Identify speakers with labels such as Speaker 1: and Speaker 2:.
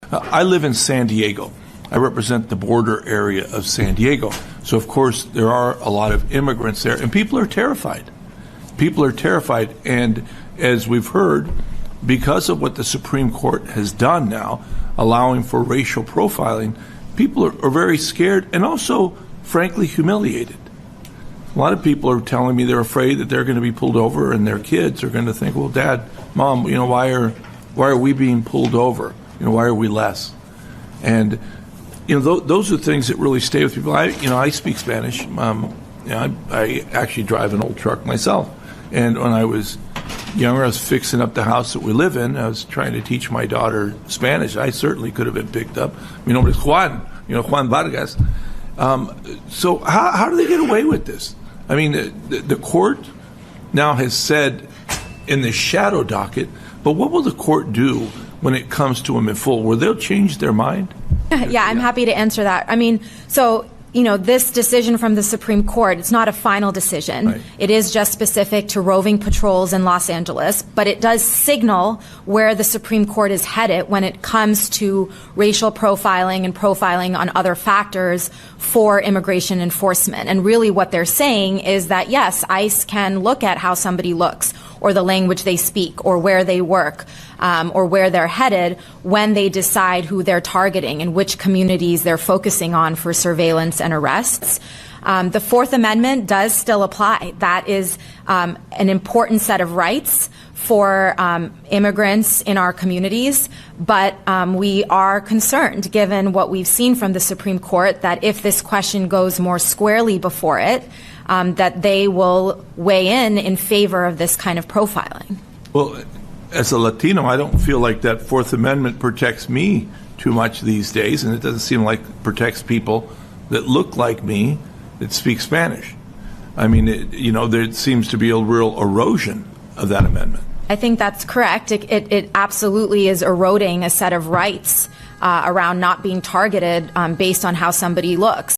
Speaker 1: I live in San Diego. I represent the border area of San Diego. So, of course, there are a lot of immigrants there, and people are terrified. People are terrified, and as we've heard, because of what the Supreme Court has done now, allowing for racial profiling, people are very scared and also, frankly, humiliated. A lot of people are telling me they're afraid that they're going to be pulled over, and their kids are going to think, well, Dad, Mom, why are we being pulled over? Why are we less? And those are things that really stay with people. I speak Spanish. I actually drive an old truck myself. And when I was younger, I was fixing up the house that we live in. I was trying to teach my daughter Spanish. I certainly could have been picked up. My name is Juan, Juan Vargas. So how do they get away with this? I mean, the court now has said in the shadow docket, but what will the court do when it comes to them in full? Will they change their mind?
Speaker 2: Yeah, I'm happy to answer that. I mean, so, this decision from the Supreme Court, it's not a final decision.
Speaker 1: Right.
Speaker 2: It is just specific to roving patrols in Los Angeles, but it does signal where the Supreme Court is headed when it comes to racial profiling and profiling on other factors for immigration enforcement. And really what they're saying is that, yes, ICE can look at how somebody looks or the language they speak or where they work or where they're headed when they decide who they're targeting and which communities they're focusing on for surveillance and arrests. The Fourth Amendment does still apply. That is an important set of rights for immigrants in our communities, but we are concerned, given what we've seen from the Supreme Court, that if this question goes more squarely before it, that they will weigh in favor of this kind of profiling.
Speaker 1: Well, as a Latino, I don't feel like that Fourth Amendment protects me too much these days, and it doesn't seem like it protects people that look like me that speak Spanish. I mean, there seems to be a real erosion of that amendment.
Speaker 2: I think that's correct. It absolutely is eroding a set of rights around not being targeted based on how somebody looks.